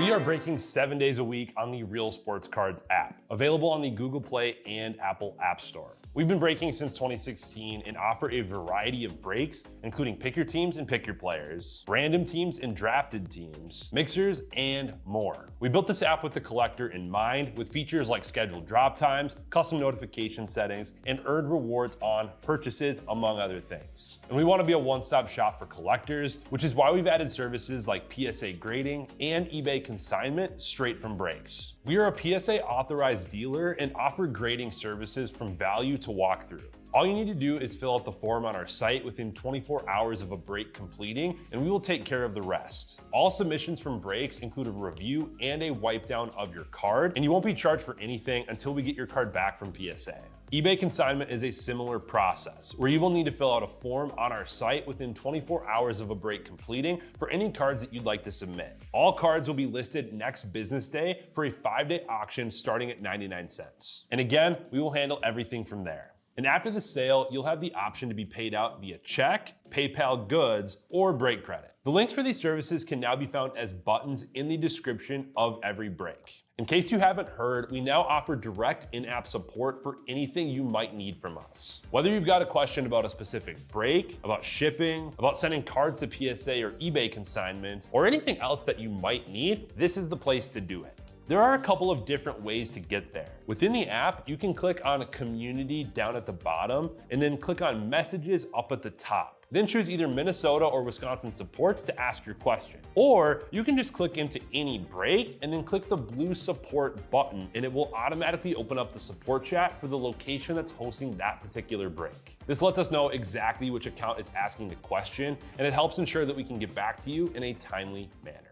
We are breaking 7 days a week on the Real Sports Cards app, available on the Google Play and Apple App Store. We've been breaking since 2016 and offer a variety of breaks, including pick your teams and pick your players, random teams and drafted teams, mixers, and more. We built this app with the collector in mind, with features like scheduled drop times, custom notification settings, and earned rewards on purchases, among other things. And we want to be a one-stop shop for collectors, which is why we've added services like PSA grading and eBay consignment straight from breaks. We are a PSA authorized dealer and offer grading services from value to walkthrough. All you need to do is fill out the form on our site within 24 hours of a break completing, and we will take care of the rest. All submissions from breaks include a review and a wipe down of your card, and you won't be charged for anything until we get your card back from PSA. eBay consignment is a similar process, where you will need to fill out a form on our site within 24 hours of a break completing for any cards that you'd like to submit. All cards will be listed next business day for a 5-day auction starting at 99 cents. And again, we will handle everything from there. And after the sale, you'll have the option to be paid out via check, PayPal goods, or break credit. The links for these services can now be found as buttons in the description of every break. In case you haven't heard, we now offer direct in-app support for anything you might need from us. Whether you've got a question about a specific break, about shipping, about sending cards to PSA or eBay consignment, or anything else that you might need, this is the place to do it. There are a couple of different ways to get there. Within the app, you can click on Community down at the bottom and then click on Messages up at the top. Then choose either Minnesota or Wisconsin supports to ask your question. Or you can just click into any break and then click the blue support button, and it will automatically open up the support chat for the location that's hosting that particular break. This lets us know exactly which account is asking the question, and it helps ensure that we can get back to you in a timely manner.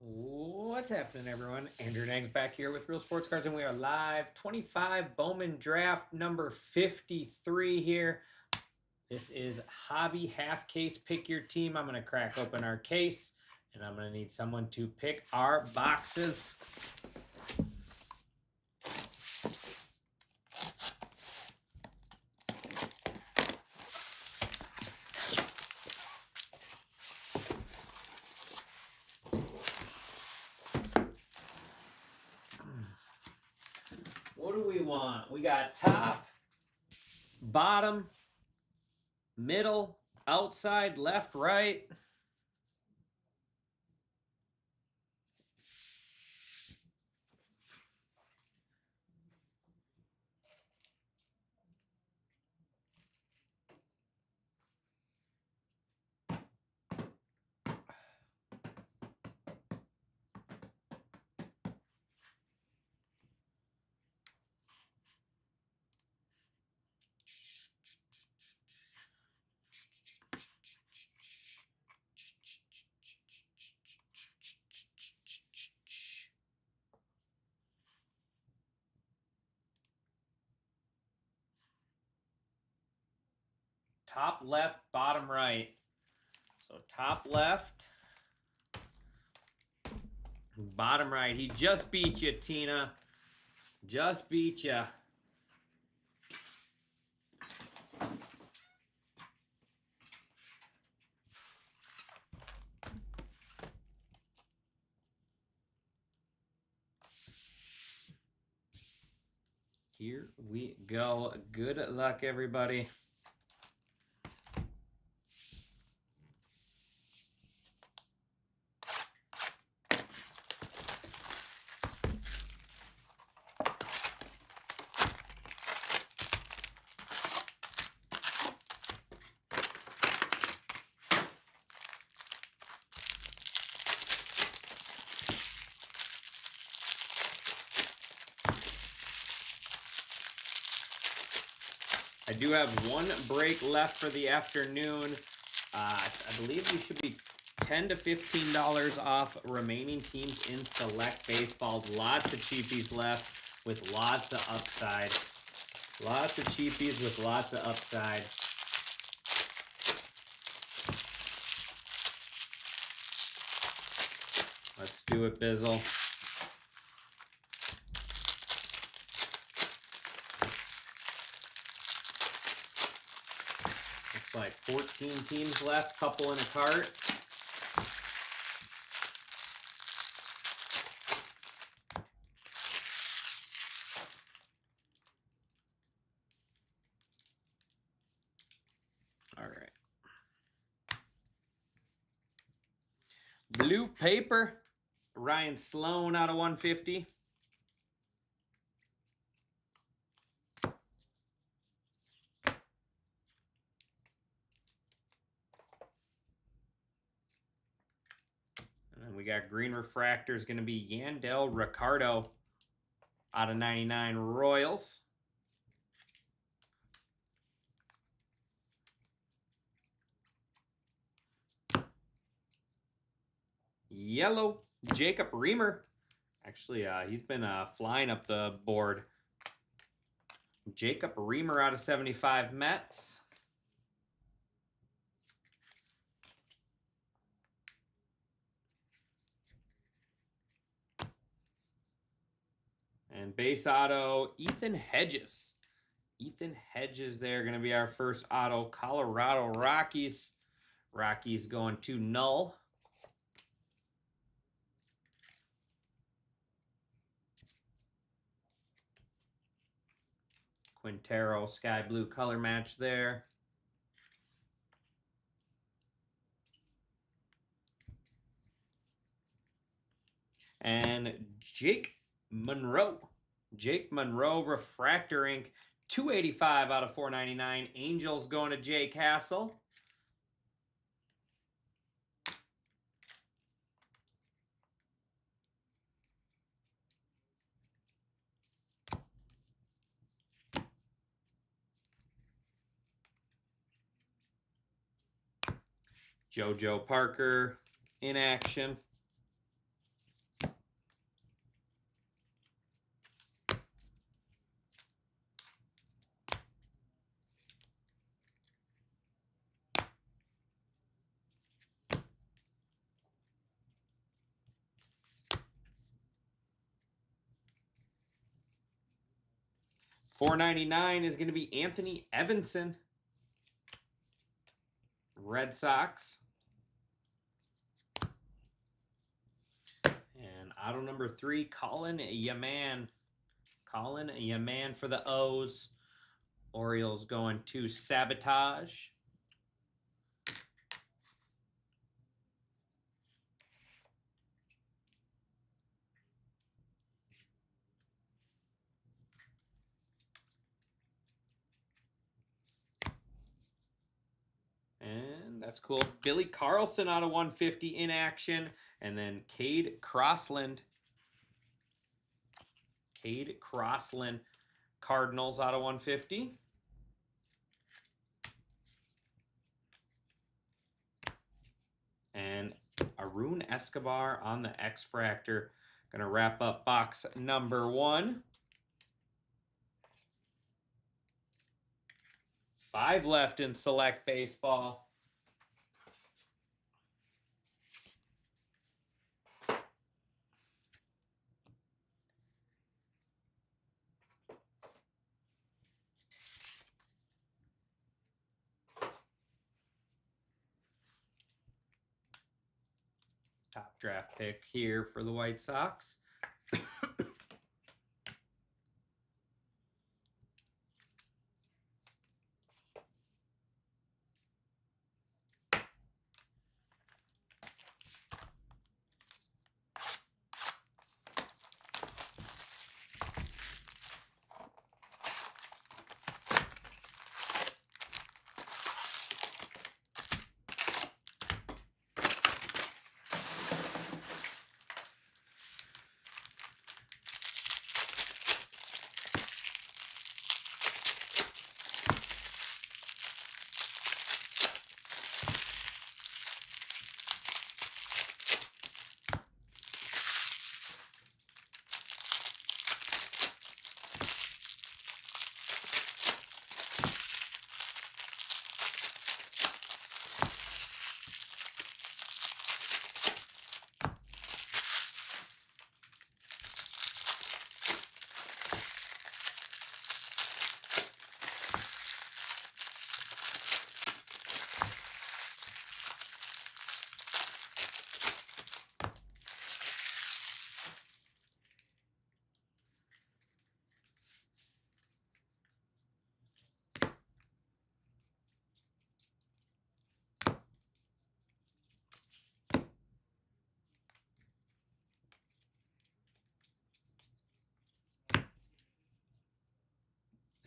What's happening, everyone? Andrew Nags back here with Real Sports Cards, and we are live. 25 Bowman draft number 53 here. This is hobby half case pick your team. I'm going to crack open our case, and I'm going to need someone to pick our boxes. What do we want? We got top, bottom, middle, outside, left, right. Top left, bottom right. So top left, bottom right. He just beat you, Tina. Just beat you. Here we go. Good luck, everybody. I do have one break left for the afternoon. I believe you should be $10 to $15 off remaining teams in select baseball. Lots of cheapies left with lots of upside. Lots of cheapies with lots of upside. Let's do it, Bizzle. Looks like 14 teams left, couple in a cart. All right. Blue paper, Ryan Sloan out of 150. And we got green refractor is going to be Yandel Ricardo out of 99 Royals. Yellow, Jacob Reamer. Actually, he's been flying up the board. Jacob Reamer out of 75 Mets. And base auto, Ethan Hedges. Ethan Hedges there, going to be our first auto. Colorado Rockies. Rockies going to null. Quintero sky blue color match there. And Jake Monroe. Jake Monroe refractor ink. 285 out of 499. Angels going to Jay Castle. JoJo Parker in action. $4.99 is going to be Anthony Evanson. Red Sox. And auto number 3, Colin Yaman. Colin Yaman for the O's. Orioles going to Sabotage. And that's cool. Billy Carlson out of 150 in action. And then Cade Crossland. Cade Crossland. Cardinals out of 150. And Arun Escobar on the X-Fractor. Going to wrap up box number 1. 5 left in select baseball. Top draft pick here for the White Sox.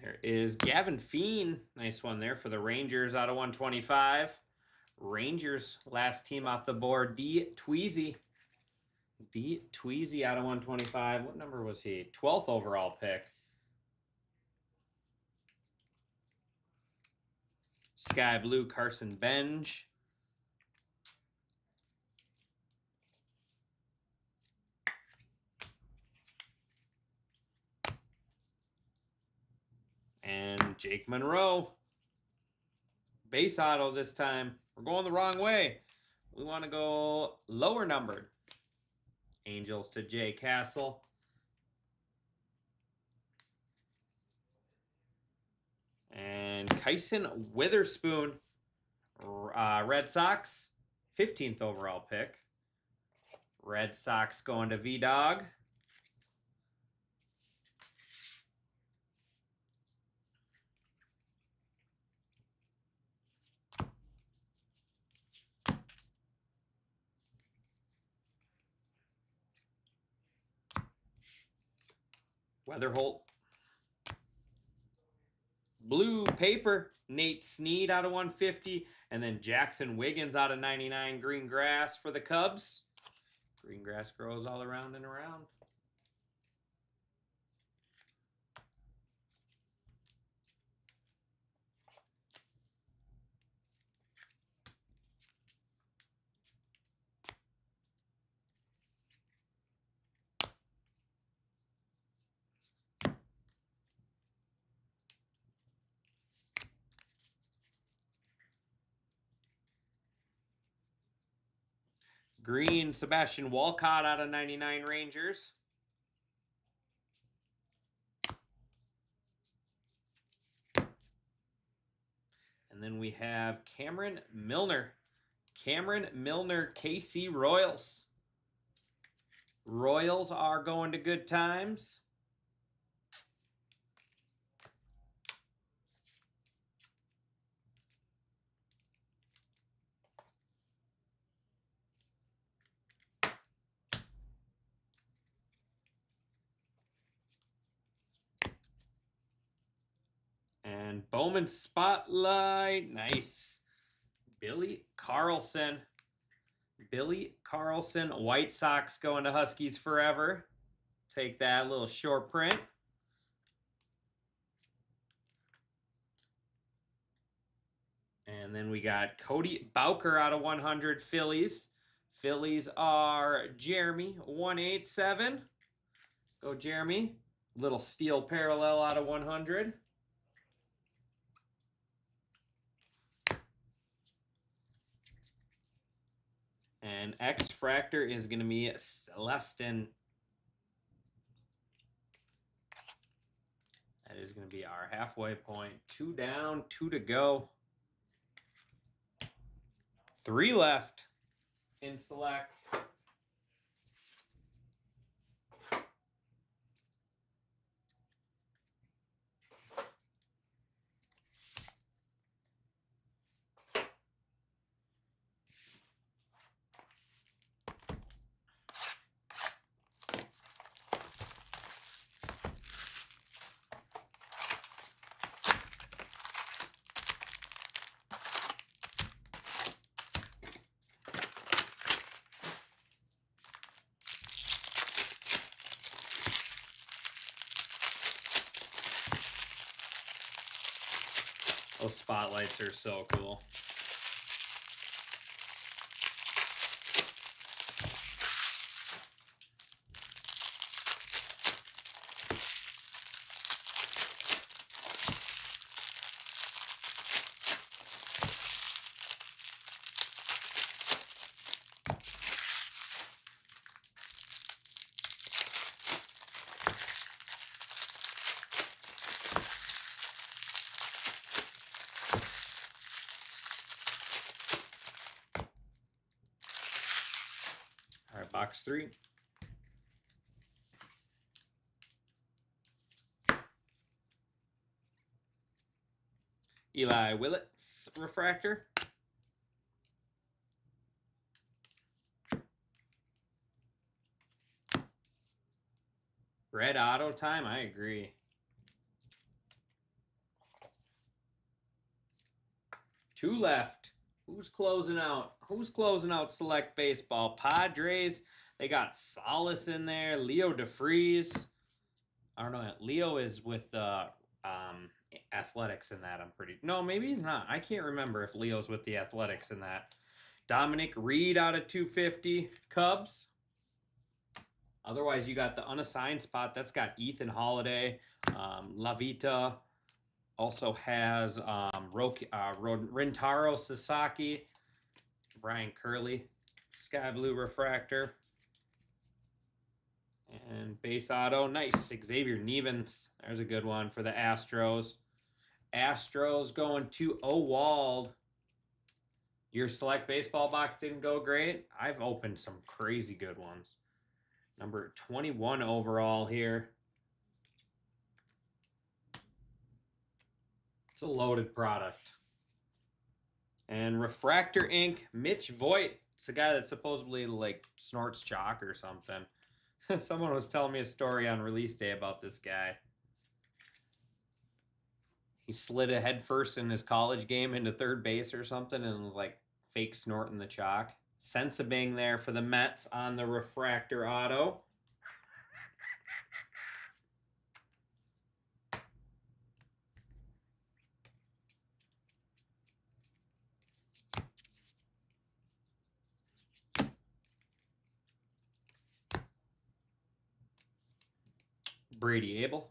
There is Gavin Feen. Nice one there for the Rangers out of 125. Rangers, last team off the board. D. Tweezy. D. Tweezy out of 125. What number was he? 12th overall pick. Sky Blue, Carson Benj. And Jake Monroe. Base auto this time. We're going the wrong way. We want to go lower numbered. Angels to Jay Castle. And Kyson Witherspoon. Red Sox. 15th overall pick. Red Sox going to V-Dog. Weatherholt. Blue paper, Nate Snead out of 150. And then Jackson Wiggins out of 99. Green grass for the Cubs. Green grass grows all around and around. Green, Sebastian Walcott out of 99 Rangers. And then we have Cameron Milner. Cameron Milner, KC Royals. Royals are going to good times. And Bowman Spotlight. Nice. Billy Carlson. Billy Carlson. White Sox going to Huskies forever. Take that little short print. And then we got Cody Bowker out of 100 Phillies. Phillies are Jeremy 187. Go Jeremy. Little steel parallel out of 100. And X Fractor is going to be Celestin. That is going to be our halfway point. 2 down, 2 to go. 3 left in select. Those spotlights are so cool. All right, box 3. Eli Willits refractor. Red auto time, I agree. 2 left. Who's closing out? Who's closing out Select Baseball? Padres. They got Salas in there. Leo DeFreeze. I don't know. Leo is with Athletics in that. I'm pretty. No, maybe he's not. I can't remember if Leo's with the Athletics in that. Dominic Reed out of 250 Cubs. Otherwise, you got the unassigned spot. That's got Ethan Holiday. Lavita also has Rintaro Sasaki. Brian Curley. Sky Blue Refractor. And base auto. Nice. Xavier Nevins. There's a good one for the Astros. Astros going to Owald. Your Select Baseball box didn't go great. I've opened some crazy good ones. Number 21 overall here. It's a loaded product. And Refractor Ink, Mitch Voigt. It's the guy that supposedly like snorts chalk or something. Someone was telling me a story on release day about this guy. He slid a head first in his college game into third base or something and was like fake snorting the chalk. Sensabing there for the Mets on the Refractor Auto. Brady Abel.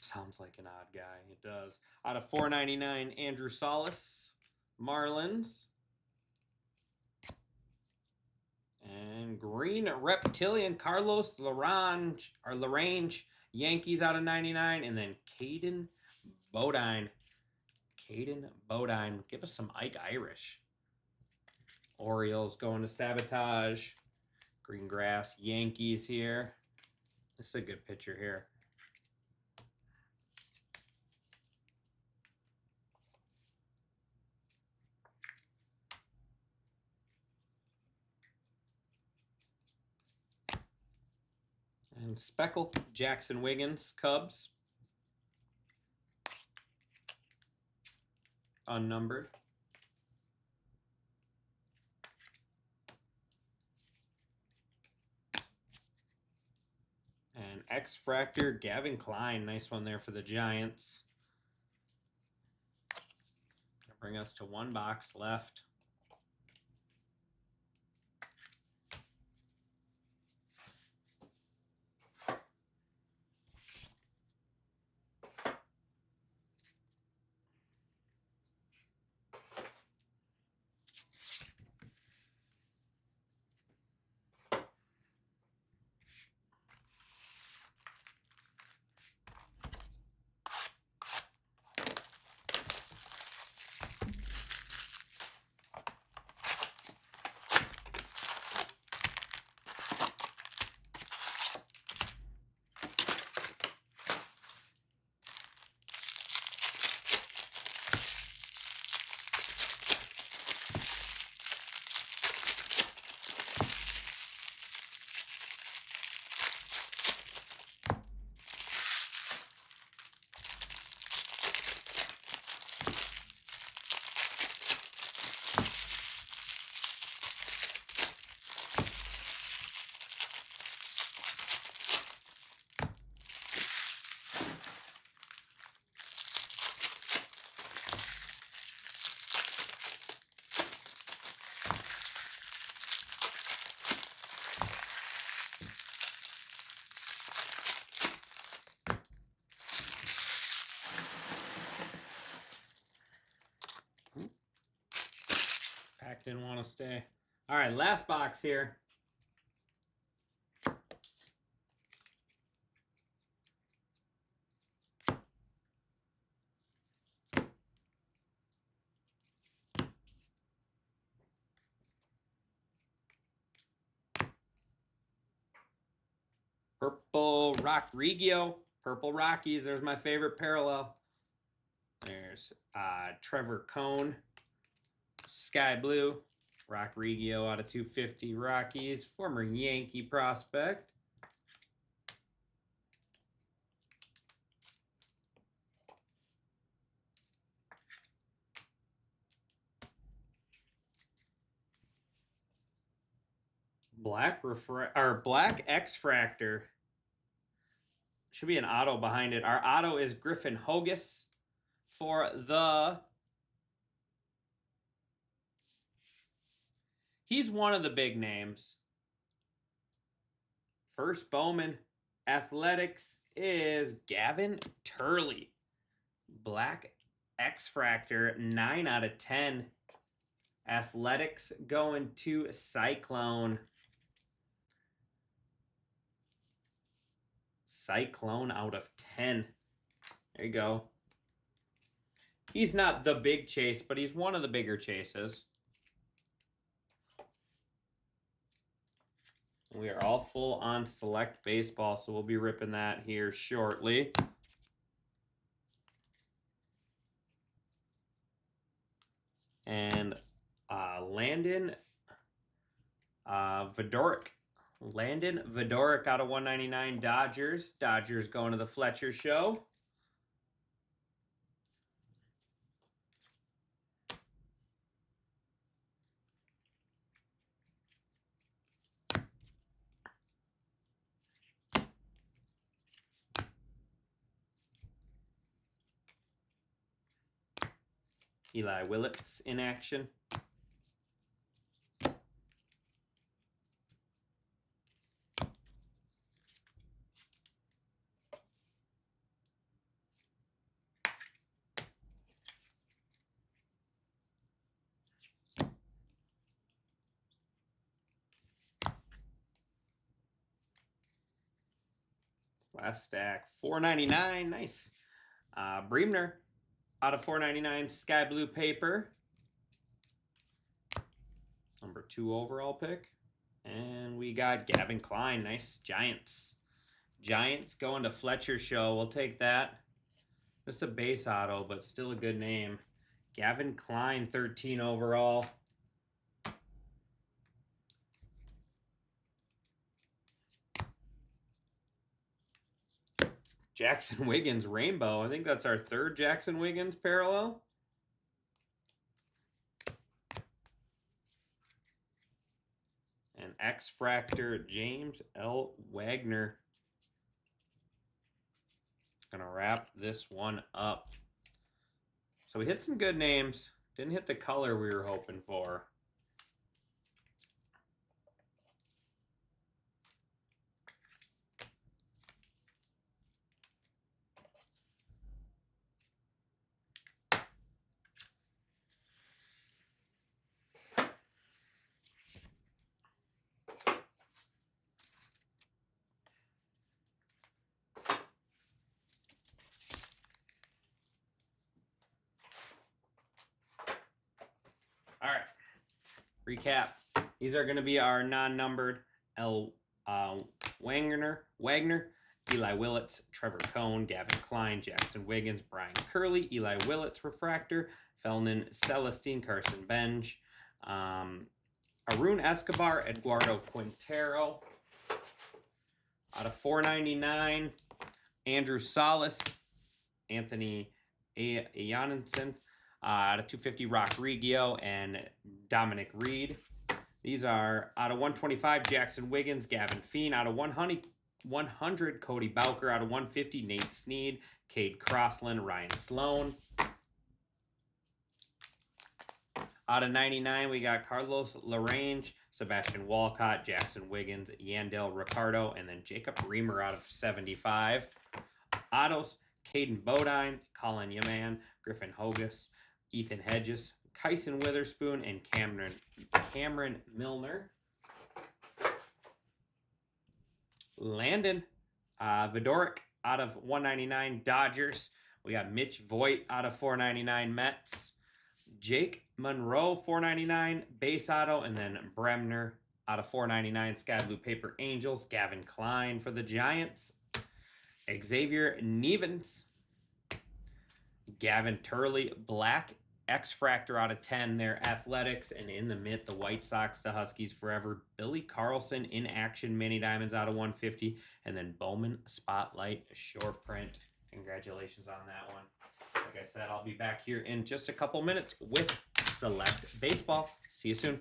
Sounds like an odd guy. It does. Out of 499, Andrew Salas, Marlins. And green reptilian, Carlos Larange, Yankees out of 99. And then Caden Bodine. Give us some Ike Irish. Orioles going to Sabotage. Green grass, Yankees here. This is a good picture here. And Speckle, Jackson Wiggins, Cubs. Unnumbered. And X-Fractor, Gavin Klein. Nice one there for the Giants. Bring us to one box left. Pack didn't want to stay. All right, last box here. purple Rodrigo. Purple Rockies. There's my favorite parallel. There's Trevor Cone. Sky blue. Rodrigo out of 250 Rockies. Former Yankee prospect. Black X-Fractor. Should be an auto behind it. Our auto is Griffin Hogus for the... He's one of the big names. First Bowman Athletics is Gavin Turley. Black X-Fractor, 9 out of 10. Athletics going to Cyclone. Cyclone out of 10. There you go. He's not the big chase, but he's one of the bigger chases. We are all full on Select Baseball, so we'll be ripping that here shortly. And Landon Vidoric. Landon Vidoric out of 199 Dodgers. Dodgers going to the Fletcher Show. Eli Willits in action. Last stack, $4.99, nice. Breemner out of $4.99, sky blue paper. Number 2 overall pick. And we got Gavin Klein, nice. Giants. Giants going to Fletcher Show, we'll take that. Just a base auto, but still a good name. Gavin Klein, 13 overall. Jackson Wiggins Rainbow. I think that's our 3rd Jackson Wiggins parallel. And X-Fractor James L. Wagner. Gonna wrap this one up. So we hit some good names. Didn't hit the color we were hoping for. All right, recap. These are going to be our non-numbered L. Wagner, Eli Willits, Trevor Cone, Gavin Klein, Jackson Wiggins, Brian Curley, Eli Willits, Refractor, Felnin Celestine, Carson Bench, Arun Escobar, Eduardo Quintero. Out of $4.99, Andrew Salas, Anthony Janssen. Out of 250, Rodrigo and Dominic Reed. These are out of 125, Jackson Wiggins, Gavin Feen. Out of 100, Cody Bowker. Out of 150, Nate Snead, Cade Crossland, Ryan Sloan. Out of 99, we got Carlos Larange, Sebastian Walcott, Jackson Wiggins, Yandel Ricardo, and then Jacob Reamer out of 75. Autos, Caden Bodine, Colin Yaman, Griffin Hogus, Ethan Hedges, Kyson Witherspoon, and Cameron Milner. Landon Vidoric out of 199 Dodgers. We got Mitch Voigt out of 499 Mets. Jake Monroe 499 base auto, and then Bremner Out of 499, Sky Blue Paper Angels, Gavin Klein for the Giants. Xavier Nevins. Gavin Turley, Black X-Fractor out of 10 there, Athletics. And in the mid, the White Sox to Huskies forever. Billy Carlson in action, Mini Diamonds out of 150. And then Bowman Spotlight short print. Congratulations on that one. Like I said, I'll be back here in just a couple minutes with Select Baseball. See you soon.